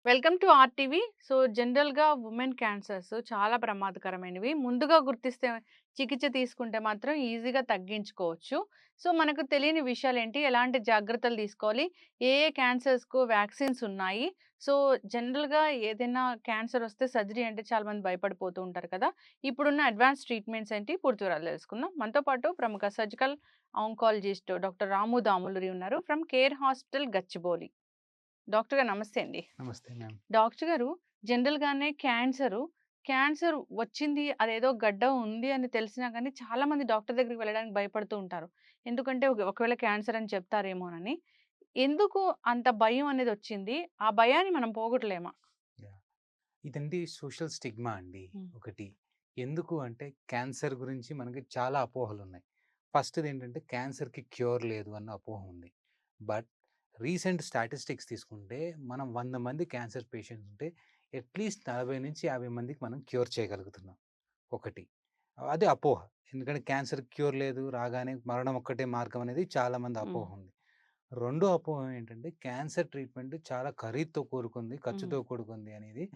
Welcome to RTV. So, జనరల్‌గా women cancers చాలా ప్రమాదకరమైనవి. ముందుగా గుర్తిస్తే చికిత్స తీసుకుంటే మాత్రం ఈజీగా తగ్గించుకోవచ్చు. సో, మనకు తెలియని విషయాలేంటి? ఎలాంటి జాగ్రత్తలు తీసుకోవాలి? ఏ ఏ క్యాన్సర్స్‌కు వ్యాక్సిన్స్ ఉన్నాయి? సో, జనరల్‌గా ఏదైనా క్యాన్సర్ వస్తే సర్జరీ అంటే చాలామంది భయపడిపోతూ ఉంటారు కదా! ఇప్పుడున్న అడ్వాన్స్ ట్రీట్మెంట్స్ ఏంటి? పూర్తి వివరాలు తెలుసుకుందాం. మనతో పాటు ప్రముఖ సర్జికల్ ఆంకాలజిస్ట్ డాక్టర్ రాము దాములరి ఉన్నారు. From care hospital Gachibowli. Doctor గారు నమస్తే అండి. నమస్తే మ్యామ్. డాక్టర్ గారు, జనరల్‌గానే క్యాన్సర్ వచ్చింది, అదేదో గడ్డ ఉంది అని తెలిసినా గానీ చాలామంది డాక్టర్ దగ్గరికి వెళ్ళడానికి భయపడుతూ ఉంటారు. ఎందుకంటే ఒకవేళ క్యాన్సర్ అని చెప్తారేమోనని. ఎందుకు అంత భయం అనేదొచ్చింది? ఆ భయాన్ని మనం పోగొట్టలేమా? యాహ్! ఇదండి సోషల్ స్టిగ్మా అండి హ్మ్. ఒకటి. ఎందుకు అంటే క్యాన్సర్ గురించి మనకి చాలా అపోహలున్నాయి. ఫస్ట్‌దేంటంటే క్యాన్సర్‌కి క్యూర్ లేదు అన్న అపోహ ఉంది. బట్ రీసెంట్ స్టాటిస్టిక్స్ తీసుకుంటే మనం 100 మంది క్యాన్సర్ పేషెంట్స్ ఉంటే అట్‌లీస్ట్ 40-50 మందికి మనం క్యూర్ చేయగలుగుతున్నాం. ఒకటి. అది అపోహ. ఎందుకంటే క్యాన్సర్ క్యూర్ లేదు, రాగానే మరణం ఒక్కటే మార్గం అనేది చాలా మంది హ్మ్. అపోహ ఉంది. రెండో అపోహ ఏంటంటే క్యాన్సర్ ట్రీట్మెంట్ చాలా ఖరీదుతో కూడుకుంది, హ్మ్. ఖర్చుతో కూడుకుంది అనేది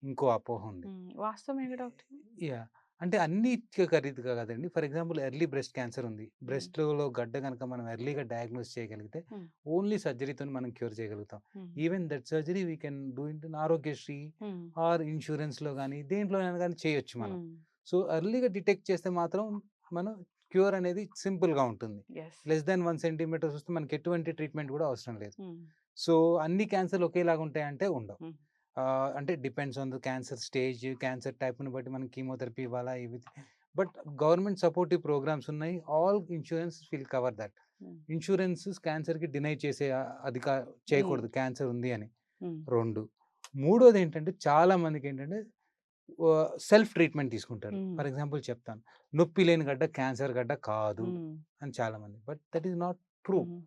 ఇంకో అపోహ ఉంది. హ్మ్. వాస్తవమేగా డాక్టర్? యాహ్! అంటే అన్నీ ఖరీదుగా కాదండి. For example early breast cancer ఉంది. హ్మ్. బ్రెస్ట్‌లో గడ్డ గనక మనం ఎర్లీగా డయాగ్నోస్ చేయగలిగితే హ్మ్. ఓన్లీ సర్జరీతోని మనం క్యూర్ చేయగలుగుతాం. Hmm. Even that surgery we can do it in Aarogyasri hmm. Or ఇన్స్యూరెన్స్‌లో గాని దేంట్లోనైనా గాని చేయొచ్చు మనం. హ్మ్. సో, ఎర్లీగా డిటెక్ట్ చేస్తే మాత్రం మనం క్యూర్ అనేది సింపుల్‌గా ఉంటుంది. యెస్. లెస్ థాన్ 1 సెంటీమీటర్స్ వస్తే మనకి ఎటువంటి ట్రీట్మెంట్ కూడా అవసరం లేదు. హ్మ్. సో, అన్ని క్యాన్సర్‌లు ఒకేలాగా ఉంటాయంటే ఉండవు. హ్మ్. అంటే depends on the cancer stage, cancer టైప్‌ని బట్టి మనం కీమోథెరపీ ఇవ్వాలా ఇవి బట్ గవర్నమెంట్ సపోర్టివ్ ప్రోగ్రామ్స్ ఉన్నాయి. All insurance will cover that. హ్మ్. ఇన్స్యూరెన్స్ క్యాన్సర్‌కి డినై చేసే హ్మ్. చేయకూడదు క్యాన్సర్ ఉంది అని. హ్మ్. 2 మూడోదేంటంటే చాలా మందికేంటంటే సెల్ఫ్ ట్రీట్మెంట్ తీసుకుంటారు. హ్మ్. ఫర్ ఎగ్జాంపుల్ చెప్తాను. నొప్పి లేని గడ్డ క్యాన్సర్ గడ్డ కాదు హ్మ్. అని చాలామంది. But that is not true. హ్మ్.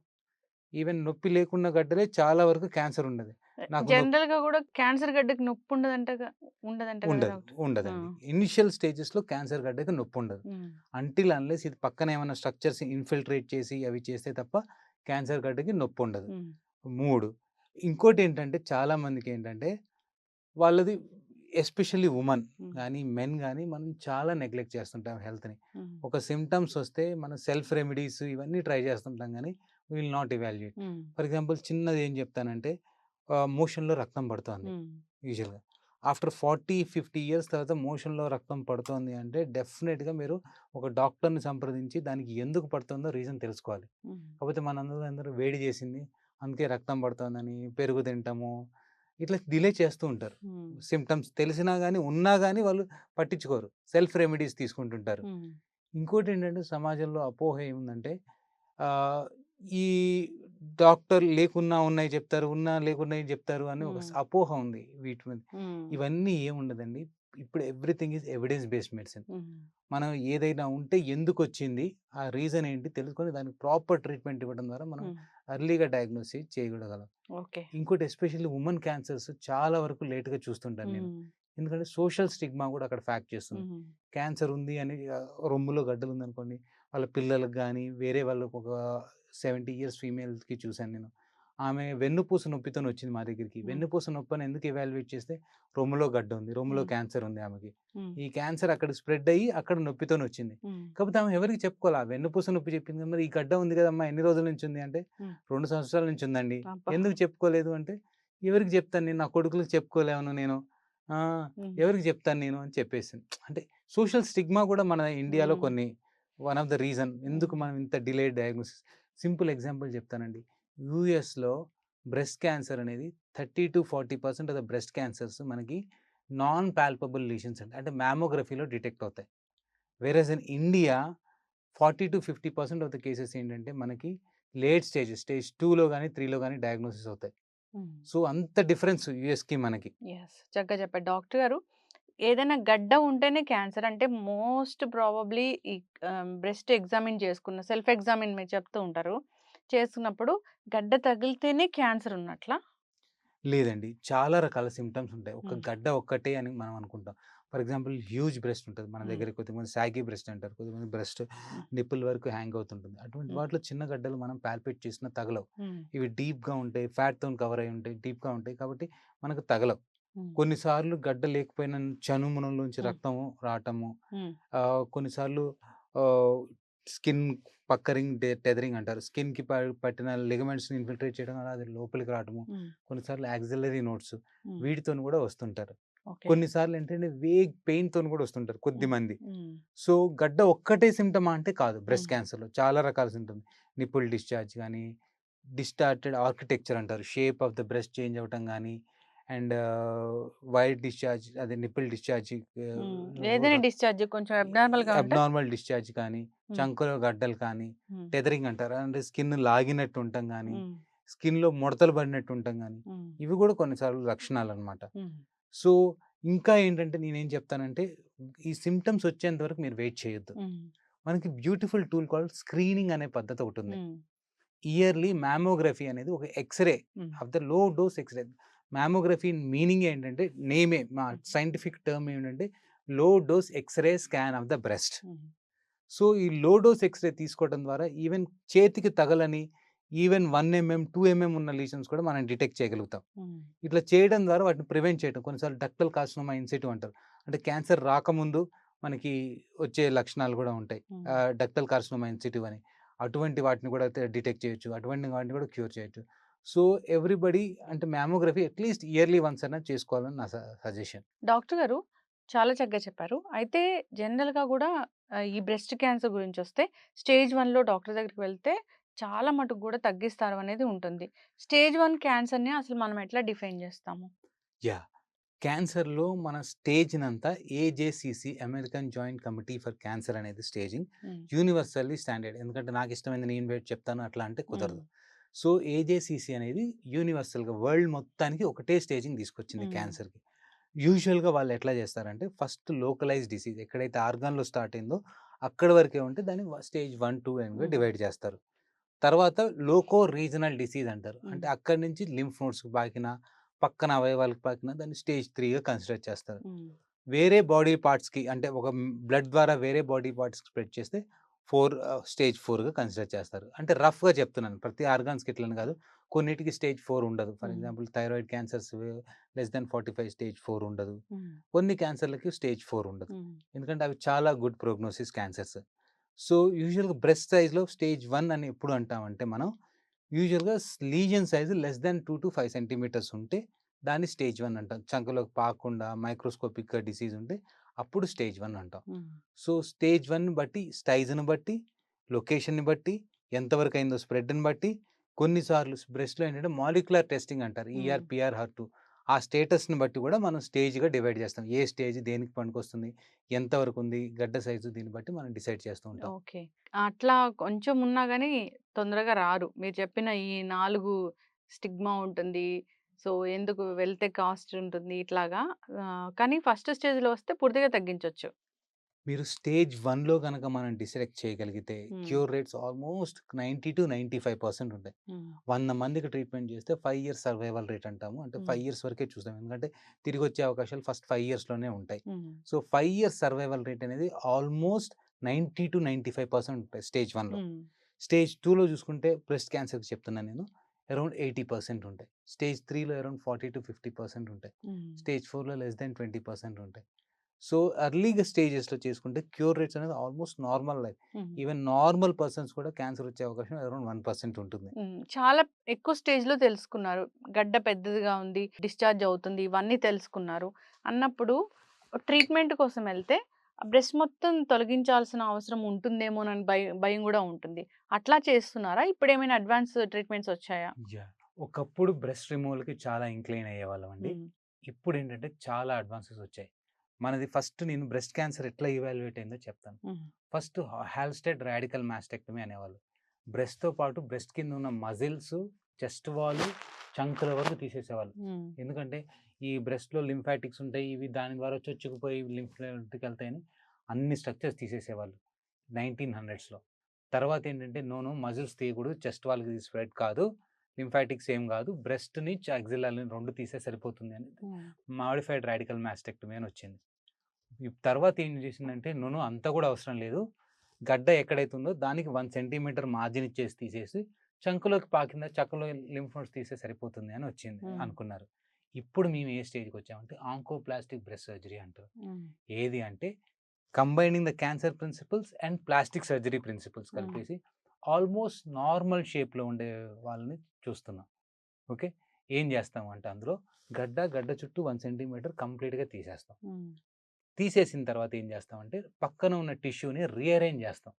ఈవెన్ నొప్పి లేకున్న గడ్డలే చాలా వరకు క్యాన్సర్ ఉండదు. నాకు జనరల్‌గా గూడా క్యాన్సర్ గడ్డకి ఉండదంట గదా ఉండదు. డాక్టర్? ఆ! ఉండదండి. ఇనిషియల్ స్టేజెస్‌లో క్యాన్సర్ గడ్డకి నొప్పుండదు. హ్మ్. అంటిల్ అన్‌లెస్ ఇది పక్కన ఏమన్నా స్ట్రక్చర్స్ ఇన్ఫిల్ట్రేట్ చేసి అవి చేస్తే తప్ప క్యాన్సర్ గడ్డకి నొప్పుండదు. హ్మ్. 3 ఇంకోటేంటంటే చాలా మందికేంటంటే వాళ్ళది ఎస్పెషల్లీ వుమన్ హ్మ్. గానీ, మెన్ గానీ మనం చాలా నెగ్లెక్ట్ చేస్తుంటాం హెల్త్‌ని. హ్మ్. ఒక సింప్టమ్స్ వస్తే మనం సెల్ఫ్ రెమెడీస్ ఇవన్నీ ట్రై చేస్తుంటాం గానీ, వి విల్ నాట్ ఎవాల్యుయేట్. హ్మ్. ఫర్ ఎగ్జాంపుల్ చిన్నది ఏం చెప్తానంటే మోషన్‌లో రక్తం పడుతోంది హ్మ్. యూజువల్‌గా. ఆఫ్టర్ 40, 50 ఇయర్స్ తర్వాత మోషన్‌లో రక్తం పడుతోంది అంటే డెఫినిట్‌గా మీరు ఒక డాక్టర్‌ని సంప్రదించి దానికి ఎందుకు పడుతుందో రీజన్ తెలుసుకోవాలి. హ్మ్. కాకపోతే మనందరూ వేడి చేసింది, అందుకే రక్తం పడుతోందని పెరుగు తింటాము, ఇట్లా డిలే చేస్తూ ఉంటారు. హ్మ్. సింప్టమ్స్ తెలిసినా గాని, ఉన్నా గాని వాళ్ళు పట్టించుకోరు. సెల్ఫ్ రెమెడీస్ తీసుకుంటుంటారు. హ్మ్. ఇంకోటేంటంటే సమాజంలో అపోహ ఏముందంటే ఆహ్, ఈ డాక్టర్ లేకున్నా ఉన్నాయి చెప్తారు, ఉన్నా లేకున్నాయి చెప్తారు అని ఒక హ్మ్. అపోహ ఉంది వీటి మీద. హ్మ్. ఇవన్నీ ఏముండదండి. ఇప్పుడు everything is evidence based medicine. హ్మ్. మనం ఏదైనా ఉంటే ఎందుకొచ్చింది? ఆ రీజన్ ఏంటి? తెలుసుకొని దానికి ప్రాపర్ ట్రీట్మెంట్ ఇవ్వడం ద్వారా మనం హ్మ్. ఎర్లీగా డయాగ్నోస్ చేసి చేయగలగలం. ఓకే. ఇంకోటి ఎస్పెషల్లీ వుమన్ క్యాన్సర్స్ చాలా వరకు లేట్‌గా చూస్తుంటాను నేను. హ్మ్. ఎందుకంటే సోషల్ స్టిగ్మా గూడా అక్కడ ఫ్యాక్ట్ చేస్తుంది. హ్మ్. క్యాన్సర్ ఉంది అని రొమ్ములో గడ్డలుందనుకోండి, వాళ్ళ పిల్లలకి గానీ, వేరే వాళ్ళకి ఒక 70 ఇయర్స్ ఫీమేల్‌కి చూసాను నేను. ఆమె వెన్నుపూస నొప్పితోనొచ్చింది మా దగ్గరికి. హ్మ్. వెన్నుపూస నొప్పని ఎందుకు ఎవాల్యుయేట్ చేస్తే రొమ్ములో గడ్డ ఉంది. రొమ్ములో హ్మ్. క్యాన్సర్ ఉంది ఆమెకి. హ్మ్. ఈ క్యాన్సర్ అక్కడ స్ప్రెడ్ అయ్యి అక్కడ నొప్పితోనొచ్చింది. హ్మ్. కాకపోతే ఆమె ఎవరికీ చెప్పుకోలా. వెన్నుపూస నొప్పి చెప్పింది కదా! మరి ఈ గడ్డ ఉంది కదమ్మా! ఎన్ని రోజుల నుంచి ఉంది అంటే, హ్మ్. 2 సంవత్సరాల నుంచి ఉందండి. అబ్బా! ఎందుకు చెప్పుకోలేదు అంటే, ఎవరికి చెప్తాను నేను? నా కొడుకులకి చెప్పుకోలేను నేను. ఆ! హ్మ్. ఎవరికి చెప్తాను నేను అని చెప్పేసింది. అంటే సోషల్ స్టిగ్మా కూడా మన ఇండియాలో హ్మ్. కొన్ని వన్ ఆఫ్ ద రీజన్ ఎందుకు హ్మ్. మనం ఇంత డిలేడ్ డయాగ్నోసిస్. సింపుల్ ఎగ్జాంపుల్ చెప్తానండి. యూఎస్‌లో బ్రెస్ట్ క్యాన్సర్ అనేది 30-40% ఆఫ్ ద బ్రెస్ట్ క్యాన్సర్స్ మనకి నాన్ పాల్పబుల్ లీషన్స్ అండి. అంటే మామోగ్రఫీలో డిటెక్ట్ అవుతాయి. Whereas in India 40-50% of the cases ఏంటంటే మనకి లేట్ స్టేజ్ 2లో గాని, 3లో గాని డయాగ్నోసిస్ అవుతాయి. హ్మ్. సో, అంత డిఫరెన్స్ యూఎస్‌కి మనకి. యెస్. చక్కగా చెప్పారు. డాక్టర్ గారు, ఏదైనా గడ్డ ఉంటేనే క్యాన్సర్ అంటే మోస్ట్ ప్రాబబ్లీ ఈ బ్రెస్ట్ ఎగ్జామిన్ చేసుకున్న సెల్ఫ్ ఎగ్జామిన్ మీరు చెప్తూ ఉంటారు. చేసుకున్నప్పుడు గడ్డ తగిలితేనే క్యాన్సర్ ఉన్నట్లా? లేదండి. చాలా రకాల సింప్టమ్స్ ఉంటాయి. ఒక హ్మ్. గడ్డ ఒక్కటే అని మనం అనుకుంటాం. ఫర్ ఎగ్జాంపుల్ హ్యూజ్ బ్రెస్ట్ ఉంటది. మన హ్మ్. దగ్గర కొద్దిమంది సాగీ బ్రెస్ట్ అంటారు. కొద్దిమంది బ్రెస్ట్ హ్మ్. నిప్పుల్ వరకు హ్యాంగ్ అవుతుంటుంది. అటువంటి హ్మ్. వాటిలో చిన్న గడ్డలు మనం పాల్పేట్ చేసినా తగలవు. హ్మ్. ఇవి డీప్‌గా ఉంటాయి. ఫ్యాట్‌తోని కవర్ అయ్యి ఉంటాయి. డీప్‌గా ఉంటాయి. కాబట్టి మనకు తగలవు. హ్మ్. కొన్నిసార్లు గడ్డ లేకపోయినా చనుమొనలోంచి హ్మ్. రక్తము రావటము, హ్మ్. కొన్నిసార్లు ఆహ్, స్కిన్ పక్కరింగ్ టెథరింగ్ అంటారు. స్కిన్‌కి పట్టిన లిగమెంట్స్‌ని ఇన్ఫిల్ట్రేట్ చేయడం వల్ల అది లోపలికి రావటము. హ్మ్. కొన్నిసార్లు యాక్సిలరీ నోడ్స్ హ్మ్. వీటితోని కూడా వస్తుంటారు. ఓకే. కొన్నిసార్లు ఏంటంటే వేగ్ పెయిన్‌తోని కూడా వస్తుంటారు హ్మ్. కొద్దిమంది. హ్మ్. సో, గడ్డ ఒక్కటే సింప్టమా అంటే కాదు. హ్మ్. బ్రెస్ట్ క్యాన్సర్‌లో చాలా రకాల సింప్టమ్. నిప్పుల్ డిశ్చార్జ్ గానీ, డిస్టార్టెడ్ ఆర్కిటెక్చర్ అంటారు. Shape of the breast change అవ్వటం గానీ, అండ్ వైట్ డిశ్చార్జ్ అదే నిప్పుల్ డిశ్చార్జ్ హ్మ్. ర ఏదైనా డిశ్చార్జ్ కొంచెం అబ్నార్మల్‌గా ఉంటే అబ్నార్మల్ డిశ్చార్జ్ కానీ, హ్మ్. చంకలో గడ్డలు కానీ, హ్మ్. టెథరింగ్ అంటారు. అంటే స్కిన్ లాగినట్టు ఉండటం గానీ, హ్మ్. స్కిన్‌లో ముడతలు పడినట్టు ఉండటం గానీ, హ్మ్. ఇవి కూడా కొన్నిసార్లు లక్షణాలనమాట. హ్మ్. సో, ఇంకా ఏంటంటే నేనేం చెప్తానంటే, ఈ సింప్టమ్స్ వచ్చేంత వరకు మీరు వెయిట్ చేయొద్దు. హ్మ్. మనకి బ్యూటిఫుల్ టూల్ కాల్డ్ స్క్రీనింగ్ అనే పద్ధతి ఒకటుంది. హ్మ్. ఇయర్లీ మామోగ్రఫీ అనేది ఒక x-ray hmm. Of the low dose x-ray. Mammography meaning ఏంటంటే నేమే మా హ్మ్. సైంటిఫిక్ టర్మ్ ఏంటంటే low dose x-ray scan of the breast. Hmm. So, ఈ లో డోస్ ఎక్స్‌రే తీసుకోవడం ద్వారా ఈవెన్ చేతికి తగలని ఈవెన్ 1 2 ఉన్న లీషన్స్ కూడా మనం డిటెక్ట్ చేయగలుగుతాం. హ్మ్. ఇట్లా చేయడం ద్వారా వాటిని ప్రివెంట్ చేయటం. కొన్నిసార్లు డక్టల్ కార్సినోమా ఇన్సిటివ్ అంటారు. అంటే క్యాన్సర్ రాకముందు మనకి వచ్చే లక్షణాలు గూడా ఉంటాయి. హ్మ్. డక్టల్ కార్సినోమా ఇన్సిటివ్ అని. అటువంటి వాటిని కూడా డిటెక్ట్ చేయొచ్చు. అటువంటి వాటిని కూడా క్యూర్ చేయొచ్చు. సో, ఎవ్రీబడీ అంటే మామోగ్రఫీ అట్‌లీస్ట్ ఇయర్‌లీ వన్స్ అన్నా చేసుకోవాలని నా సజెషన్. డాక్టర్ గారు చాలా చక్కగా చెప్పారు. అయితే జనరల్‌గా గూడా ఈ బ్రెస్ట్ క్యాన్సర్ గురించొస్తే స్టేజ్ 1లో డాక్టర్ దగ్గరికి వెళ్తే చాలా మటుకు గూడా తగ్గిస్తారు అనేది ఉంటుంది. స్టేజ్ 1 క్యాన్సర్‌ని అసలు మనం ఎట్లా డిఫైన్ జేస్తాము? యాహ్! క్యాన్సర్‌లో మన స్టేజ్‌నంతా AJCC American Joint Committee for Cancer అనేది స్టేజింగ్ హ్మ్. Universally standard. ఎందుకంటే నాకిష్టమైంది నేను చెప్తాను అట్లా అంటే హ్మ్. కుదరదు. సో, ఏజేసీసీ అనేది యూనివర్సల్‌గా వరల్డ్ మొత్తానికి ఒకటే స్టేజింగ్ తీసుకొచ్చింది హ్మ్. క్యాన్సర్‌కి. యూజువల్‌గా వాళ్ళు ఎట్లా చేస్తారంటే ఫస్ట్ లోకలైజ్డ్ డిసీజ్ ఎక్కడైతే ఆర్గాన్‌లో స్టార్ట్ అయిందో అక్కడి వరకే ఉంటే దాన్ని స్టేజ్ 1, 2 అనిగా హ్మ్. డివైడ్ చేస్తారు. తర్వాత లోకో రీజనల్ డిసీజ్ అంటారు. హ్మ్. అంటే అక్కడి నుంచి లింఫ్ నోడ్స్‌కి పాకిన, పక్కన అవయవాలకు పాకిన దాన్ని స్టేజ్ 3గా కన్సిడర్ చేస్తారు. హ్మ్. వేరే బాడీ పార్ట్స్‌కి అంటే ఒక బ్లడ్ ద్వారా వేరే బాడీ పార్ట్స్‌కి స్ప్రెడ్ చేస్తే స్టేజ్ 4గా కన్సిడర్ చేస్తారు. అంటే రఫ్‌గా చెప్తున్నాను. ప్రతి ఆర్గాన్స్‌కి ఇట్లని కాదు. కొన్నిటికి స్టేజ్ 4 ఉండదు. ఫర్ హ్మ్. Example thyroid cancers less than 45 stage 4 ఉండదు. హ్మ్. కొన్ని క్యాన్సర్‌లకి స్టేజ్ 4 ఉండదు. హ్మ్. ఎందుకంటే అవి చాలా గుడ్ ప్రోగ్నోసిస్ క్యాన్సర్స్. సో, యూజువల్‌గా బ్రెస్ట్ సైజ్‌లో స్టేజ్ 1 అని ఎప్పుడు అంటామంటే మనం యూజువల్‌గా lesion size less than 2-5 centimetres ఉంటే దాన్ని స్టేజ్ 1 అంటాం. చంకలోకి పాకకుండా మైక్రోస్కోపిక్‌గా డిసీజ్ ఉంటే అప్పుడు స్టేజ్ 1 అంటాం. హ్మ్. సో, స్టేజ్ 1 బట్టి సైజ్‌ని బట్టి, లొకేషన్‌ని బట్టి, ఎంతవరకు అయిందో స్ప్రెడ్‌ని బట్టి, కొన్నిసార్లు బ్రెస్ట్‌లో ఏంటంటే మాలిక్యులర్ టెస్టింగ్ అంటారు. హ్మ్. ఈఆర్, పీఆర్, హర్2 ఆ స్టేటస్‌ని బట్టి కూడా మనం స్టేజ్‌గా డివైడ్ చేస్తాం. ఏ స్టేజ్ దేనికి పనికొస్తుంది, ఎంతవరకు ఉంది, గడ్డ సైజు దీన్ని బట్టి మనం డిసైడ్ చేస్తూ ఉంటాం. ఓకే. అట్లా కొంచెం ఉన్నా గాని తొందరగా రారు. మీరు చెప్పిన ఈ 4 స్టిగ్మా ఉంటుంది. సో, ఎందుకు వెళ్తే కాస్ట్ ఉంటుంది ఇట్లాగా. కానీ ఫస్ట్ స్టేజ్‌లో వస్తే పూర్తిగా తగ్గించొచ్చు. మీరు స్టేజ్ 1లో గనక మనం డిసెలెక్ట్ చేయగలిగితే హ్మ్. క్యూర్ రేట్స్ ఆల్మోస్ట్ 90-95% ఉంటాయి. హ్మ్. 100 మందికి ట్రీట్మెంట్ చేస్తే 5 ఇయర్స్ సర్వైవల్ రేట్ అంటాము. అంటే హ్మ్. 5 ఇయర్స్ వరకే చూస్తాం. ఎందుకంటే తిరిగొచ్చే అవకాశాలు ఫస్ట్ 5 ఇయర్స్‌లోనే ఉంటాయి. హ్మ్. సో, 5 ఇయర్స్ సర్వైవల్ రేట్ అనేది ఆల్మోస్ట్ 90-95% ఉంటాయి స్టేజ్ 1లో. హ్మ్. స్టేజ్ 2లో చూసుకుంటే బ్రెస్ట్ క్యాన్సర్‌కి చెప్తున్నాను నేను. అరౌండ్ 80% ఉంటాయి. స్టేజ్ 3లో అరౌండ్ 40-50% ఉంటాయి. హ్మ్. స్టేజ్ 4లో లెస్ థాన్ 20% ఉంటాయి. సో, ఎర్లీ‌గా స్టేజెస్‌లో చేసుకుంటే క్యూర్ రేట్స్ అనేది ఆల్మోస్ట్ నార్మల్ లైఫ్. హ్మ్. ఈవెన్ నార్మల్ పర్సన్స్ కూడా క్యాన్సర్ వచ్చే అవకాశం అరౌండ్ 1% ఉంటుంది. హ్మ్. చాలా ఎక్కువ స్టేజ్‌లో తెలుసుకున్నారు. గడ్డ పెద్దదిగా ఉంది, డిశ్చార్జ్ అవుతుంది. ఇవన్నీ తెలుసుకున్నారు. అన్నప్పుడు ట్రీట్మెంట్ కోసం ఎళ్తే బ్రెస్ట్ మొత్తం తొలగించాల్సిన అవసరం ఉంటుందేమోనని భయం గూడా ఉంటుంది. అట్లా చేస్తున్నారా? ఇప్పుడేమైనా అడ్వాన్స్ ట్రీట్మెంట్స్ వచ్చాయా? యాహ్! ఒకప్పుడు బ్రెస్ట్ రిమూవల్‌కి చాలా ఇంక్లైన్ అయ్యేవాళ్ళమండి. హ్మ్. ఇప్పుడేంటంటే చాలా అడ్వాన్సెస్ వచ్చాయి. మనది ఫస్ట్ నేను బ్రెస్ట్ క్యాన్సర్ ఎట్లా ఇవాల్యుయేట్ అయిందో చెప్తాను. హ్మ్. ఫస్ట్ హాల్స్టెడ్ రాడికల్ మాస్టెక్టమీ అనేవాళ్ళు. బ్రెస్ట్‌తో పాటు బ్రెస్ట్ కింద ఉన్న మజిల్స్, చెస్ట్ వాల్, చంకల వరకు తీసేసేవాళ్ళు. హ్మ్. ఎందుకంటే ఈ బ్రెస్ట్‌లో లింఫాటిక్స్ ఉంటాయి. ఇవి దాని ద్వారా చొచ్చుకుపోయి లింఫ్‌లోకి అన్ని స్ట్రక్చర్స్ తీసేసేవాళ్ళు 1900స్‌లో. తర్వాతేంటంటే నో, నో మజిల్స్ తీయకూడదు. చెస్ట్ వాల్‌కి స్ప్రెడ్ కాదు. లింఫాటిక్స్ ఏం గాదు. బ్రెస్ట్‌ని, యాక్సిల్లాని 2 తీసేస్తే సరిపోతుంది అని హ్మ్. మాడిఫైడ్ రాడికల్ మాస్టెక్టమీ అని వచ్చింది. ఈ తర్వాత ఏం చేసిందంటే, నో అంత కూడా అవసరం లేదు. గడ్డ ఎక్కడైతే ఉందో దానికి 1 సెంటీమీటర్ మార్జిన్ ఇచ్చేసి తీసేసి, చంకులోకి పాకిందా చక్కలో లింఫ్ నోడ్స్ తీస్తే సరిపోతుంది అని వచ్చింది హ్మ్. అనుకున్నారు. ఇప్పుడు మేము ఏ స్టేజ్‌కొచ్చామంటే ఆంకోప్లాస్టిక్ బ్రెస్ట్ సర్జరీ అంటారు. హ్మ్. ఏది అంటే combining the cancer principles and plastic surgery principles hmm. కలిపేసి ఆల్మోస్ట్ నార్మల్ షేప్‌లో ఉండే వాళ్ళని చూస్తున్నాం. ఓకే. ఏం చేస్తామంటే అందులో గడ్డ చుట్టూ 1 సెంటీమీటర్ కంప్లీట్‌గా తీసేస్తాం. హ్మ్. తీసేసిన తర్వాత ఏం చేస్తామంటే పక్కన ఉన్న టిష్యూని రీఅరేంజ్ చేస్తాం.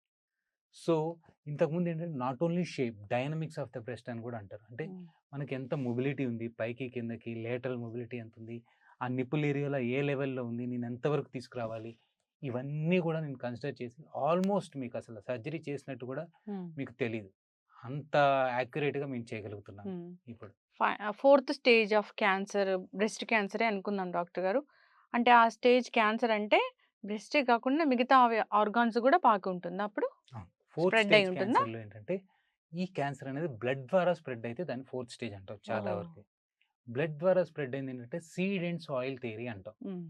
సో, ఇంతకుముందు ఏంటంటే not only shape, dynamics of the breast అని కూడా అంటారు. అంటే హ్మ్. మనకి ఎంత మొబిలిటీ ఉంది, పైకి, కిందకి, లేటరల్ మొబిలిటీ ఎంతుంది, ఆ నిప్పుల్ ఏరియాలో ఏ లెవెల్‌లో ఉంది, నేను ఎంతవరకు తీసుకురావాలి, ఇవన్నీ కూడా నేను కన్సిడర్ చేసి ఆల్మోస్ట్ మీకు అసలు సర్జరీ చేసినట్టు కూడా హ్మ్. మీకు తెలీదు. అంత యాక్యురేట్‌గా మేము చేయగలుగుతున్నాం హ్మ్. ఇప్పుడు. Fourth stage of cancer breast క్యాన్సరే అనుకుందాం డాక్టర్ గారు. అంటే ఆ స్టేజ్ క్యాన్సర్ అంటే బ్రెస్టే కాకుండా మిగతా ఆర్గాన్స్ గూడా పాకి ఉంటుందా అప్పుడు? ఆ! ఫోర్త్ స్ప్రెడ్ అయ్యి స్టేజ్ ఉంటుందా? క్యాన్సర్‌లో ఏంటంటే, ఈ క్యాన్సర్ అనేది బ్లడ్ ద్వారా స్ప్రెడ్ అయితే దాన్ని ఫోర్త్ స్టేజ్ అంటాం చాలా ఓహ్! వరకు. బ్లడ్ ద్వారా స్ప్రెడ్ అయింది ఏంటంటే సీడ్ అండ్ సాయిల్ థియరీ అంటాం. హ్మ్.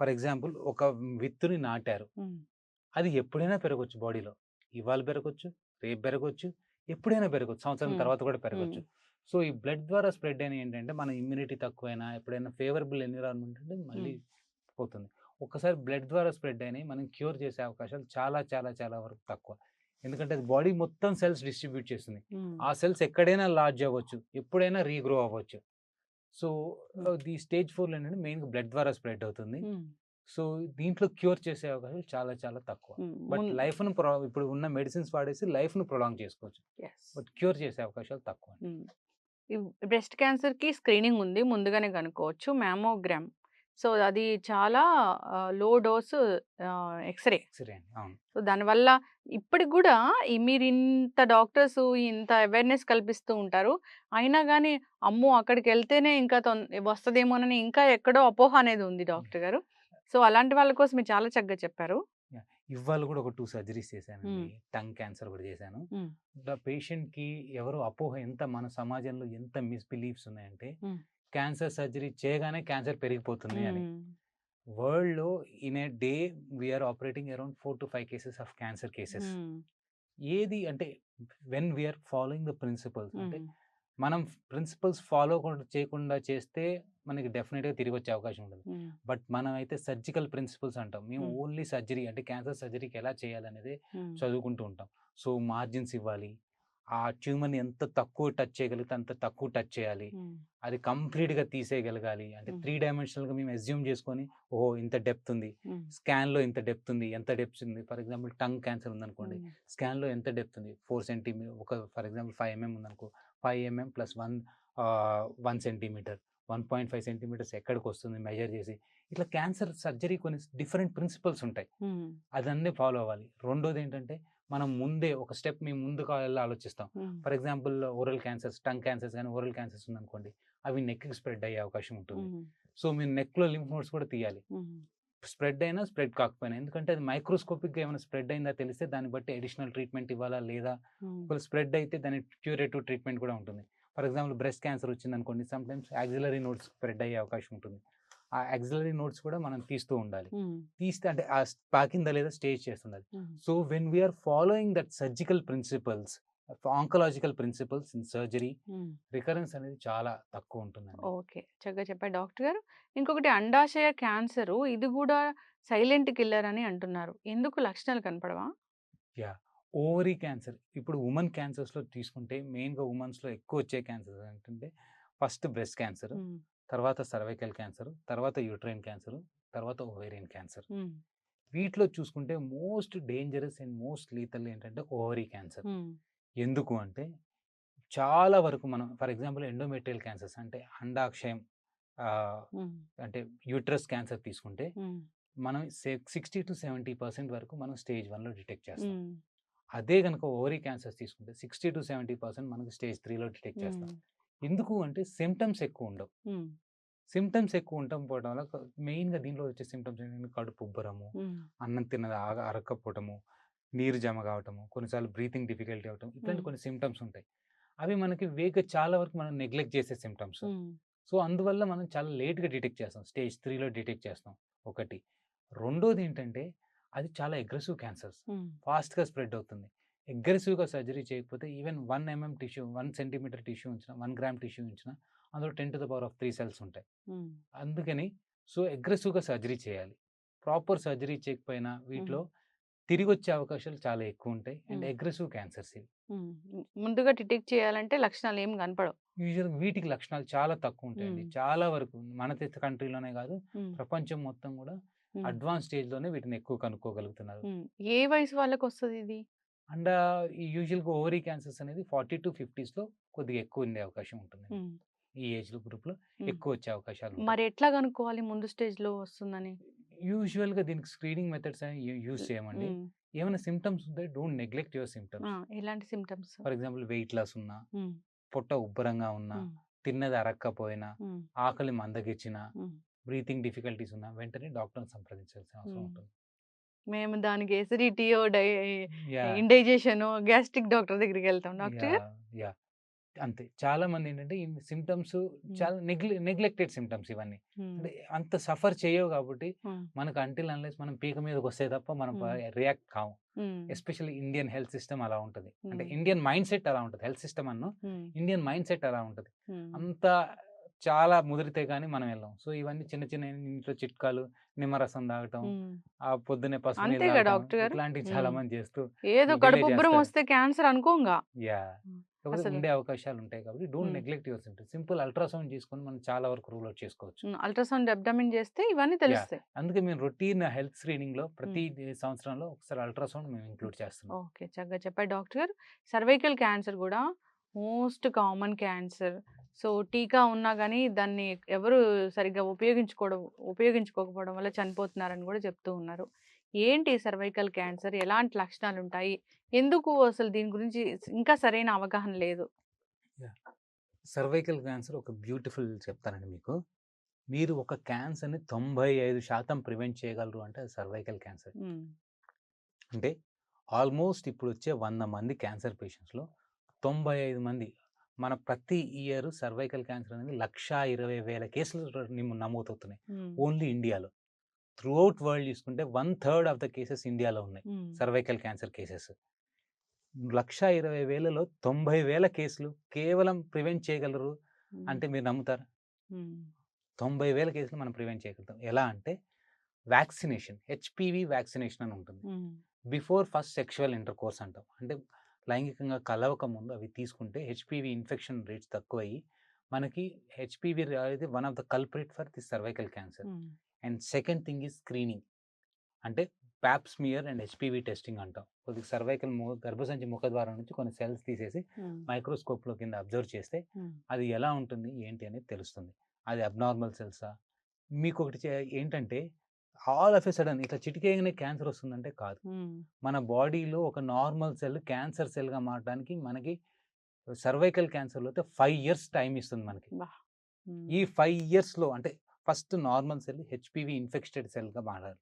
ఫర్ ఎగ్జాంపుల్ ఒక విత్తుని నాటారు. హ్మ్. అది ఎప్పుడైనా పెరగొచ్చు బాడీలో. ఇవాళ పెరగొచ్చు, రేపు పెరగొచ్చు, ఎప్పుడైనా పెరగొచ్చు. సంవత్సరం హ్మ్. తర్వాత కూడా హ్మ్. పెరగొచ్చు. సో, ఈ బ్లడ్ ద్వారా స్ప్రెడ్ అయినయి ఏంటంటే, మన ఇమ్యూనిటీ తక్కువైనా, ఎప్పుడైనా ఫేవరబుల్ ఎన్విరాన్మెంట్ ఉంటే మళ్ళీ హ్మ్. పోతుంది. ఒక్కసారి బ్లడ్ ద్వారా స్ప్రెడ్ అయినయి మనం క్యూర్ చేసే అవకాశాలు చాలా, చాలా, చాలా వరకు తక్కువ. ఎందుకంటే అది బాడీ మొత్తం సెల్స్ డిస్ట్రిబ్యూట్ చేస్తుంది. హ్మ్. ఆ సెల్స్ ఎక్కడైనా లార్జ్ అవ్వచ్చు. ఎప్పుడైనా రీగ్రో అవ్వచ్చు. సో, హ్మ్. ది స్టేజ్ 4లో ఏంటంటే మెయిన్‌గా బ్లడ్ ద్వారా స్ప్రెడ్ అవుతుంది. హ్మ్. సో, దీంట్లో క్యూర్ చేసే అవకాశాలు చాలా చాలా తక్కువ. హ్మ్. బట్ ఇప్పుడు ఉన్న మెడిసిన్స్ వాడేసి లైఫ్‌ని ప్రొలాంగ్ చేసుకోవచ్చు. యెస్. బట్ క్యూర్ చేసే అవకాశాలు తక్కువ. హ్మ్. ఈ బ్రెస్ట్ క్యాన్సర్‌కి స్క్రీనింగ్ ఉంది. ముందుగానే కనుక్కోవచ్చు. మామోగ్రామ్. సో, అది చాలా లో డోస్ ఎక్స్‌రే. ఎక్స్‌రే అండి. అవును. సో, దానివల్ల ఇప్పటికి గూడా మీరింత డాక్టర్సు ఇంత అవేర్‌నెస్ కల్పిస్తూ ఉంటారు. అయినా గాని అమ్మో! అక్కడికెళ్తేనే ఇంకా వస్తదేమోనని ఇంకా ఎక్కడో అపోహ అనేది ఉంది హ్మ్. డాక్టర్ గారు. సో, అలాంటి వాళ్ళ కోసం మీరు చాలా చక్కగా చెప్పారు. యాహ్! ఇవాళ కూడా ఒక 2 సర్జరీస్ చేశానండి. హ్మ్. టంగ్ క్యాన్సర్ కూడా చేశాను. హ్మ్. పేషెంట్‌కి ఎవరు అపోహ ఎంత మన సమాజంలో ఎంత మిస్‌బిలీఫ్స్ ఉన్నాయంటే, హ్మ్. క్యాన్సర్ సర్జరీ చేయగానే క్యాన్సర్ పెరిగిపోతుంది అని. హ్మ్. వరల్డ్‌లో in a day we are operating around 4-5 cases of cancer cases. Hmm. ఏది అంటే when we are following the principles అంటే హ్మ్. మనం ప్రిన్సిపల్స్ ఫాలో చేయకుండా చేస్తే మనకి డెఫినెట్‌గా తిరిగొచ్చే అవకాశం ఉండదు. హ్మ్. బట్ మనమైతే సర్జికల్ ప్రిన్సిపల్స్ అంటాం. మేము హ్మ్. ఓన్లీ సర్జరీ అంటే క్యాన్సర్ సర్జరీకి ఎలా చేయాలనేదే హ్మ్. చదువుకుంటూ ఉంటాం. సో, మార్జిన్స్ ఇవ్వాలి. ఆ ట్యూమర్‌ని ఎంత తక్కువ టచ్ చేయగలిగితే అంత తక్కువ టచ్ చేయాలి. హ్మ్. అది కంప్లీట్‌గా తీసేయగలగాలి. అంటే హ్మ్. 3 డైమెన్షనల్‌గా మేము అస్యూమ్ చేసుకొని, ఓహో! ఇంత డెప్త్ ఉంది. హ్మ్. స్కాన్‌లో ఇంత డెప్త్ ఉంది. ఎంత డెప్త్ ఉంది. ఫర్ ఎగ్జాంపుల్ టంగ్ క్యాన్సర్ ఉందనుకోండి. హ్మ్. స్కాన్‌లో ఎంత డెప్త్ ఉంది. 4 ఫర్ ఎగ్జాంపుల్ 5 ఎంఎం ఉందనుకో. 5 ఎంఎం ప్లస్ 1 సెంటీమీటర్, 1.5 సెంటీమీటర్స్ ఎక్కడికొస్తుంది మెజర్ చేసి, ఇట్లా క్యాన్సర్ సర్జరీ కొన్ని డిఫరెంట్ ప్రిన్సిపల్స్ ఉంటాయి. హ్మ్. అదన్నీ ఫాలో అవ్వాలి. రెండోదేంటంటే, మనం ముందే ఒక స్టెప్ మేము ముందుకు ఆలోచిస్తాం. హ్మ్. For example oral cancers, tongue cancers గాని, ఓరల్ క్యాన్సర్స్ ఉందనుకోండి. అవి నెక్‌కి స్ప్రెడ్ అయ్యే అవకాశం ఉంటుంది. హ్మ్. సో, మీరు నెక్‌లో లింఫ్ నోడ్స్ కూడా తీయాలి. హ్మ్. స్ప్రెడ్ అయినా, స్ప్రెడ్ కాకపోయినా. ఎందుకంటే అది మైక్రోస్కోపిక్‌గా ఏమైనా స్ప్రెడ్ అయిందా తెలిస్తే దాన్ని బట్టి అడిషనల్ ట్రీట్మెంట్ ఇవ్వాలా లేదా? హ్మ్. ఒకవేళ స్ప్రెడ్ అయితే దాని క్యూరేటివ్ ట్రీట్మెంట్ కూడా ఉంటుంది. ఫర్ ఎగ్జాంపుల్ బ్రెస్ట్ క్యాన్సర్ వచ్చిందనుకోండి సమ్‌టైమ్స్ యాక్సిలరీ నోడ్స్ స్ప్రెడ్ అయ్యే అవకాశం ఉంటుంది. ఆ యాక్సిలరీ నోడ్స్ కూడా మనం తీస్తూ ఉండాలి. హ్మ్. తీస్తే అంటే పాకిందా లేదా స్టేజ్ చేస్తుండాలి. Hmm. So, when we are following that surgical principles, oncological principles in surgery hmm. Recurrence అనేది చాలా తక్కువ ఉంటుందండి. ఓకే. చక్కగా చెప్పారు డాక్టర్ గారు. ఇంకొకటి అండాశయ క్యాన్సరు ఇది గూడా సైలెంట్ కిల్లర్ అని అంటున్నారు. ఎందుకు లక్షణాలు కనపడవా? యాహ్! Ovary cancer. ఇప్పుడు వుమన్ క్యాన్సర్స్‌లో తీసుకుంటే మెయిన్‌గా వుమన్స్‌లో ఎక్కువొచ్చే క్యాన్సర్స్ ఏంటంటే ఫస్ట్ బ్రెస్ట్ క్యాన్సర్, హ్మ్. తర్వాత సర్వైకల్ క్యాన్సర్, తర్వాత యూట్రైన్ క్యాన్సర్, తర్వాత ఓవేరియన్ క్యాన్సర్. హ్మ్. వీటిలో చూసుకుంటే most dangerous and most lethal ఏంటంటే ఓవరీ క్యాన్సర్. హ్మ్. ఎందుకు అంటే చాలా వరకు మనం ఫర్ ఎగ్జాంపుల్ ఎండోమెట్రియల్ క్యాన్సర్స్ అంటే అండాశయం ఆహ్, హ్మ్. అంటే యూట్రస్ క్యాన్సర్ తీసుకుంటే హ్మ్. మనం 60-70% వరకు మనం స్టేజ్ 1లో డిటెక్ట్ చేస్తాం. హ్మ్. అదే గనుక ఓవరీ క్యాన్సర్స్ తీసుకుంటే 60-70% మనకు స్టేజ్ 3లో డిటెక్ట్ చేస్తాం. హ్మ్. ఎందుకు అంటే సింప్టమ్స్ ఎక్కువుండవు. హ్మ్. సింప్టమ్స్ ఎక్కువ పోవడం వల్ల మెయిన్‌గా దీనిలో వచ్చే సింప్టమ్స్ ఏంటంటే కడుపు ఉబ్బరము, హ్మ్. అన్నం తిన్నది అరక్కపోవటము, నీరు జమ కావటము, కొన్నిసార్లు బ్రీతింగ్ డిఫికల్టీ అవ్వటం ఇట్లాంటి హ్మ్. కొన్ని సింప్టమ్స్ ఉంటాయి. అవి మనకి చాలా వరకు మనం నెగ్లెక్ట్ చేసే సింప్టమ్స్. హ్మ్. సో, అందువల్ల మనం చాలా లేట్‌గా డిటెక్ట్ చేస్తాం. స్టేజ్ 3లో డిటెక్ట్ చేస్తాం ఒకటి. రెండోదేంటంటే అది చాలా అగ్రెసివ్ క్యాన్సర్స్. హ్మ్. ఫాస్ట్‌గా స్ప్రెడ్ అవుతుంది. అగ్రెసివ్‌గా సర్జరీ చేయకపోతే ఈవెన్ 1 టిష్యూ, 1 సెంటీమీటర్ టిష్యూ ఉంచినా, 1 గ్రామ్ టిష్యూ ఉంచినా అందులో 10³ సెల్స్ ఉంటాయి. హ్మ్. అందుకని అగ్రెసివ్‌గా సర్జరీ చేయాలి. ప్రాపర్ సర్జరీ చేయకపోయినా హ్మ్. వీటిలో తిరిగొచ్చే అవకాశాలు చాలా ఎక్కువుంటాయి. అండ్ హ్మ్. అగ్రెసివ్ క్యాన్సర్స్ ఇవి. హ్మ్. ముందుగా డిటెక్ట్ చేయాలంటే లక్షణాలేమి కనపడవు. యూజువల్‌గా వీటికి లక్షణాలు చాలా తక్కువుంటాయండి. హ్మ్. చాలా వరకు మన కంట్రీలోనే కాదు, హ్మ్. ప్రపంచం మొత్తం గూడా హ్మ్. అడ్వాన్స్ స్టేజ్‌లోనే వీటిని ఎక్కువ కనుక్కోగలుగుతున్నారు. హ్మ్. ఏ వయసు వాళ్ళకొస్తదిది? అండ్ ఈ యూజువల్‌గా ఓవరీ క్యాన్సర్స్ అనేది 40-50స్‌లో కొద్దిగా ఎక్కువ ఉండే అవకాశం ఉంటుందండి. హ్మ్. ఈ ఏజ్‌లో గ్రూప్‌లో హ్మ్. ఎక్కువొచ్చే అవకాశాలుంటాయి. మరి ఎట్లా కనుక్కోవాలి ముందు స్టేజ్‌లో వస్తుందని? యూజువల్‌గా దీనికి స్క్రీనింగ్ మెథడ్స్ అనేవి యూజ్ హ్మ్. చేయమండి. హ్మ్. ఏమైనా సింప్టమ్స్ ఉంటే don't neglect your ah! Symptoms. ఎలాంటి symptoms? For example weight loss ఉన్నా, హ్మ్. పొట్ట ఉబ్బరంగా ఉన్నా, హ్మ్. తిన్నది అరక్కపోయినా, హ్మ్. ఆకలి మందగించినా, హ్మ్. బ్రీతింగ్ డిఫికల్టీస్ ఉన్నా వెంటనే డాక్టర్‌ని సంప్రదించాల్సిన అవసరం హ్మ్. ఉంటుంది. మేము దానికి ఎసిడిటీయో, యాహ్! ఇండైజెషనో, గ్యాస్ట్రిక్ డాక్టర్ దగ్గరికెళ్తాం. డాక్టర్ గారు? యాహ్! యాహ్! అంతే. చాలామందేంటంటే ఈ సింప్టమ్స్ హ్మ్. చాలా నెగ్లెక్టెడ్ సింప్టమ్స్ ఇవన్నీ. హ్మ్. అంటే అంత సఫర్ చేయవు కాబట్టి హ్మ్. మనకు అంటిల్ అన్‌లెస్ మనం పీక మీదకొస్తాయి తప్ప మనం హ్మ్. రియాక్ట్ కాము. హ్మ్. ఎస్పెషల్లీ ఇండియన్ హెల్త్ సిస్టమ్ అలా ఉంటది. అంటే హ్మ్. ఇండియన్ మైండ్‌సెట్ అలా ఉంటది. హెల్త్ సిస్టమ్ అనను. హ్మ్. ఇండియన్ మైండ్‌సెట్ అలా ఉంటది. హ్మ్. అంత చాలా ముదిరితే గాని మనం వెళ్ళం. సో, ఇవన్నీ చిన్న చిన్న ఇంట్లో చిట్కాలు, నిమ్మరసం తాగటం, హ్మ్. పొద్దున్నే పసుపు నీళ్ళు అంతేగా తాగటం డాక్టర్ గారు? ఇట్లాంటివి చాలా హ్మ్. మంది చేస్తూ ఏదో డిలే కడుపుబ్బరం చేస్తారు. వస్తే క్యాన్సర్ అనుకోంగా. యాహ్! హ్మ్. కాకపోతే అసలు ఉండే అవకాశాలుంటాయి కాబట్టి డోంట్ హ్మ్. Neglect your symptoms. Simple ultrasound చేసుకొని మనం చాలా వరకు రూల్ ఔట్ చేసుకోవచ్చు. హ్మ్. అల్ట్రాసౌండ్ అబ్డామిన్ చేస్తే ఇవన్నీ యాహ్! తెలుస్తాయి. అందుకే మేము రొటీన్ హెల్త్ స్క్రీనింగ్‌లో హ్మ్. ప్రతి సంవత్సరంలో ఒకసారి అల్ట్రాసౌండ్ మేము హ్మ్. ఇంక్లూడ్ చేస్తున్నాం. ఓకే. చక్కగా చెప్పారు డాక్టర్ గారు. సర్వైకల్ క్యాన్సర్ గూడా మోస్ట్ కామన్ క్యాన్సర్. సో, టీకా ఉన్నా గానీ దాన్ని ఎవరు సరిగ్గా ఉపయోగించుకోకపోవడం వల్ల చనిపోతున్నారని గూడా చెప్తూ ఉన్నారు. ఏంటి సర్వైకల్ క్యాన్సర్? ఎలాంటి లక్షణాలుంటాయి? ఎందుకు అసలు దీని గురించి ఇంకా సరైన అవగాహన లేదు? యాహ్! సర్వైకల్ క్యాన్సర్ ఒక బ్యూటిఫుల్ చెప్తానండి మీకు. మీరు ఒక క్యాన్సర్‌ని 95% ప్రివెంట్ చేయగలరు అంటే అది సర్వైకల్ క్యాన్సర్. హ్మ్. అంటే ఆల్మోస్ట్ ఇప్పుడొచ్చే 100 మంది క్యాన్సర్ పేషెంట్స్‌లో 95 మంది మన ప్రతి ఇయర్ సర్వైకల్ క్యాన్సర్ అనేది 1,20,000 కేసులు నమోదవుతున్నాయి. హ్మ్. ఓన్లీ ఇండియాలో. త్రూఔట్ వరల్డ్ చూసుకుంటే 1/3 ఆఫ్ ద కేసెస్ ఇండియాలో ఉన్నాయి. హ్మ్. Cervical cancer cases. 1,20,000లో 90,000 కేసులు కేవలం ప్రివెంట్ చేయగలరు హ్మ్. అంటే మీరు నమ్ముతారా? హ్మ్. 90,000 కేసులు మనం ప్రివెంట్ చేయగలుగుతాం. ఎలా అంటే వ్యాక్సినేషన్, హెచ్‌పివి వ్యాక్సినేషన్ అని ఉంటుంది. హ్మ్. బిఫోర్ ఫస్ట్ సెక్షువల్ ఇంటర్‌కోర్స్ అంటాం. అంటే లైంగికంగా కలవక ముందు అవి తీసుకుంటే హెచ్‌పివి ఇన్ఫెక్షన్ రేట్స్ తక్కువయ్యి మనకి హెచ్‌పివి అనేది one of the culprit for the cervical cancer. Hmm. And second thing is screening. అంటే Pap smear and HPV testing అంటాం. కొద్దిగా సర్వైకల్ గర్భసంచి ముఖద్వారం నుంచి కొన్ని సెల్స్ తీసేసి హ్మ్. మైక్రోస్కోప్‌లో కింద అబ్జర్వ్ చేస్తే హ్మ్. అది ఎలా ఉంటుంది, ఏంటి అనేది తెలుస్తుంది. అది అబ్నార్మల్ సెల్సా? మీకొకటి ఏంటంటే ఆల్ ఆఫ్ ఎ సడెన్ ఇట్లా చిటికేయగానే క్యాన్సర్ వస్తుందంటే కాదు. హ్మ్. మన బాడీలో ఒక నార్మల్ సెల్ క్యాన్సర్ సెల్‌గా మారడానికి మనకి సర్వైకల్ క్యాన్సర్‌లో అయితే 5 ఇయర్స్ టైమ్ ఇస్తుంది మనకి. అబ్బా! ఈ హ్మ్. 5 ఇయర్స్‌లో అంటే first normal cell HPV infected సెల్‌గా మారాలి.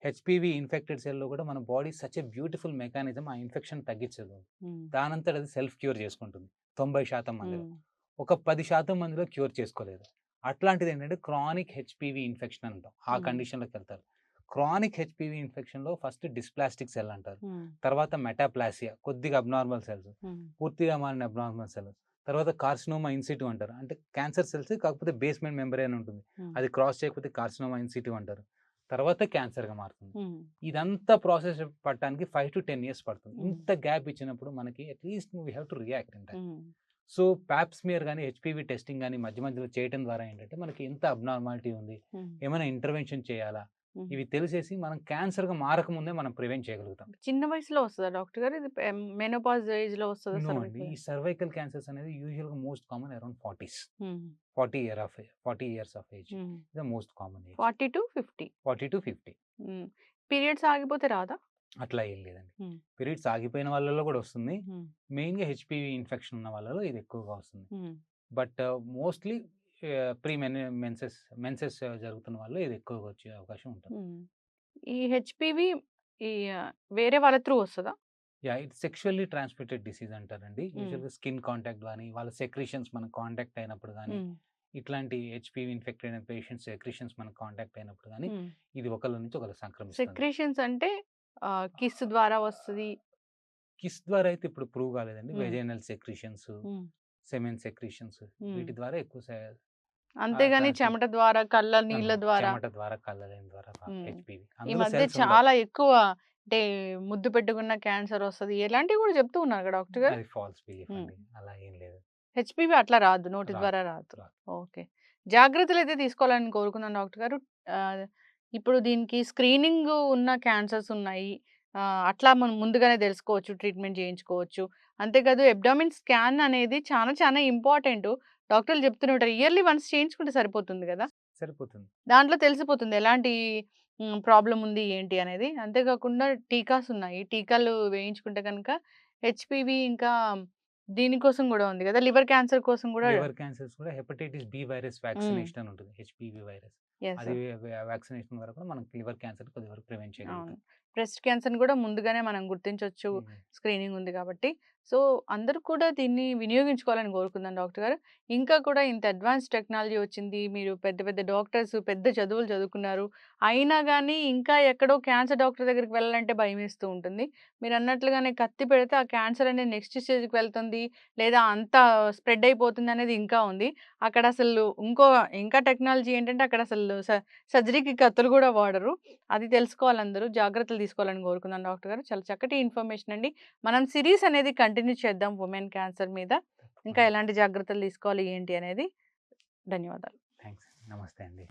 హెచ్‌పివి ఇన్ఫెక్టెడ్ సెల్‌లో కూడా మన body such a beautiful mechanism ఆ ఇన్ఫెక్షన్ తగ్గించదు. హ్మ్. దానంతట అది సెల్ఫ్ క్యూర్ చేసుకుంటుంది 90% మందిలో. హ్మ్. ఒక 10% మందిలో క్యూర్ చేసుకోలేదు. అట్లాంటిదేంటంటే క్రానిక్ హెచ్‌పివి ఇన్ఫెక్షన్ అంటాం. ఆ హ్మ్. కండిషన్‌లోకెళ్తారు. Chronic HPV ఇన్ఫెక్షన్‌లో first dysplastic cell అంటారు. హ్మ్. తర్వాత మెటాప్లాసియా కొద్దిగా అబ్నార్మల్ సెల్స్. హ్మ్. పూర్తిగా మారిన అబ్నార్మల్ సెల్. తర్వాత కార్సినోమా ఇన్సిటు అంటారు. అంటే క్యాన్సర్ సెల్స్ కాకపోతే బేస్‌మెంట్ మెంబ్రేన్ ఉంటుంది. హ్మ్. అది క్రాస్ చేయకపోతే కార్సినోమా ఇన్సిటు అంటారు. తర్వాత క్యాన్సర్‌గా మారుతుంది. హ్మ్. ఇదంతా ప్రాసెస్ పడటానికి 5-10 ఇయర్స్ పడుతుంది. హ్మ్. ఇంత గ్యాప్ ఇచ్చినప్పుడు మనకి at least we have to react in time. Hmm. So, pap smear గాని, హెచ్‌పివి టెస్టింగ్ గాని మధ్య మధ్యలో చేయటం ద్వారా ఏంటంటే మనకి ఎంత అబ్నార్మాలిటీ ఉంది, హ్మ్. ఏమైనా ఇంటర్వెన్షన్ చేయాలా, హ్మ్. ఇవి తెలిసేసి మనం క్యాన్సర్‌గా మారకముందే మనం ప్రివెంట్ చేయగలుగుతాం. చిన్న వయసులో వస్తదా డాక్టర్ గారు? ఇది మెనోపాజ్ ఏజ్‌లో వస్తదా నో అండి. సర్వైకల్? ఈ సర్వైకల్ క్యాన్సర్స్ అనేది యూజువల్‌గా మోస్ట్ కామన్ అరౌండ్ 40స్. హ్మ్. 40 ఇయర్స్ ఆఫ్ ఏజ్. హ్మ్. Is the most common age. 40-50. 40-50 హ్మ్. పీరియడ్స్ ఆగిపోతే రాదా? అట్లా ఏం లేదండి. హ్మ్. పీరియడ్స్ ఆగిపోయిన వాళ్ళలో కూడా వస్తుంది. హ్మ్. మెయిన్‌గా హెచ్‌పివి ఇన్ఫెక్షన్ ఉన్న వాళ్ళలో ఇది ఎక్కువగా వస్తుంది. హ్మ్. బట్ మోస్ట్‌లీ ప్రీ మెన్సెస్ జరుగుతున్న వాళ్ళు ఇది ఎక్కువగా వచ్చే అవకాశం ఉంటుంది. హ్మ్. ఈ హెచ్‌పివి ఈ వేరే వాళ్ళ త్రూ వస్తదా? యాహ్! ఇది సెక్షువల్లీ ట్రాన్స్‌మిటెడ్ డిసీజ్ అంటారండి. హ్మ్. యూజువల్‌గా స్కిన్ కాంటాక్ట్ గాని, వాళ్ళ సెక్రీషన్స్ మన కాంటాక్ట్ అయినప్పుడు గాని, హ్మ్. ఇట్లాంటి హెచ్‌పివి ఇన్ఫెక్టెడ్ అయిన పేషెంట్స్ సెక్రీషన్స్ మనకు కాంటాక్ట్ అయినప్పుడు గాని, హ్మ్. ఇది ఒకళ్ళ నుంచి ఒకళ్ళకి సంక్రమిస్తుంది. సెక్రీషన్స్ అంటే కిస్ ద్వారా వస్తది. కిస్ ద్వారా అయితే ఇప్పుడు ప్రూవ్ కాలేదండి. హ్మ్. వెజైనల్ సెక్రీషన్స్, హ్మ్. సెమెన్ సెక్రీషన్స్ హ్మ్. వీటి ద్వారా ఎక్కువ అంతేగాని ట్రాన్స్‌మిట్ చెమట ద్వారా, కళ్ళ నీళ్ళ ద్వారా. చెమట ద్వారా, కళ్ళలేని ద్వారా రాదు హ్మ్. హెచ్‌పివి. ఈ అందులో మధ్య సెల్స్ ఉండవు. చాలా ఎక్కువ అంటే ముద్దు పెట్టుకున్న క్యాన్సర్ వస్తది. ఇలాంటివి గూడా చెప్తూ ఉన్నారు కదా డాక్టర్ గారు. అది ఫాల్స్ బిలీఫ్ హ్మ్. అండి. అలా ఏం లేదు. హెచ్‌పివి అట్లా రాదు. నోటి రాదు. ద్వారా రాదు. రాదు. ఓకే. జాగ్రత్తలైతే తీసుకోవాలని కోరుకున్నాను డాక్టర్ గారు. ఆహ్, ఇప్పుడు దీనికి స్క్రీనింగ్ ఉన్న క్యాన్సర్స్ ఉన్నాయి. అట్లా మనం ముందుగానే తెలుసుకోవచ్చు. ట్రీట్మెంట్ చేయించుకోవచ్చు. అంతేకాదు అబ్డామిన్ స్కాన్ అనేది చాలా చాలా ఇంపార్టెంటు. డాక్టర్లు చెప్తూనే ఉంటారు. ఇయర్‌లీ వన్స్ చేయించుకుంటే సరిపోతుంది గదా! సరిపోతుంది. దాంట్లో తెలిసిపోతుంది ఎలాంటి ప్రాబ్లమ్ ఉంది ఏంటి అనేది. అంతే కాకుండా టీకాస్ ఉన్నాయి. టీకాలు వేయించుకుంటే గనుక హెచ్‌పివి ఇంకా దీనికోసం గూడా ఉంది గదా! లివర్ క్యాన్సర్ కోసం గూడా. లివర్ క్యాన్సర్స్ కూడా హెపటైటిస్ బి వైరస్ హ్మ్. వ్యాక్సినేషన్ అని ఉంటుంది. HPV virus. యెస్. అది వ్యాక్సినేషన్ ద్వారా కూడా మనకి లివర్ క్యాన్సర్ కొద్ది వరకు ప్రివెంట్ అవును. చేయగలుగుతాం. బ్రెస్ట్ క్యాన్సర్‌ని గూడా ముందుగానే మనం గుర్తించొచ్చు. హ్మ్. స్క్రీనింగ్ ఉంది గాబట్టి. సో, అందరూ కూడా దీన్ని వినియోగించుకోవాలని కోరుకుందాం డాక్టర్ గారు. ఇంకా కూడా ఇంత అడ్వాన్స్ టెక్నాలజీ వచ్చింది. మీరు పెద్ద పెద్ద డాక్టర్స్ పెద్ద చదువులు చదువుకున్నారు. అయినా గానీ ఇంకా ఎక్కడో క్యాన్సర్ డాక్టర్ దగ్గరికి వెళ్ళాలంటే భయమేస్తూ ఉంటుంది. మీరన్నట్లుగానే కత్తి పెడితే ఆ క్యాన్సర్ అనేది నెక్స్ట్ స్టేజ్‌కి వెళ్తుంది. లేదా అంత స్ప్రెడ్ అయిపోతుందనేది ఇంకా ఉంది. అక్కడ అసలు ఇంకా టెక్నాలజీ ఏంటంటే అక్కడ అసలు సర్జరీకి కత్తులు గూడా వాడరు. అది తెలుసుకోవాలందరూ. జాగ్రత్తలు తీసుకోవాలని కోరుకున్నాను డాక్టర్ గారు. చాలా చక్కటి ఇన్ఫర్మేషన్ అండి. మనం సిరీస్ అనేది కంటిన్యూ చేద్దాం వుమెన్ క్యాన్సర్ మీద. ఇంకా తప్పకుండా. ఎలాంటి జాగ్రత్తలు తీసుకోవాలి ఏంటి అనేది. ధన్యవాదాలు. థాంక్స్. నమస్తే అండి.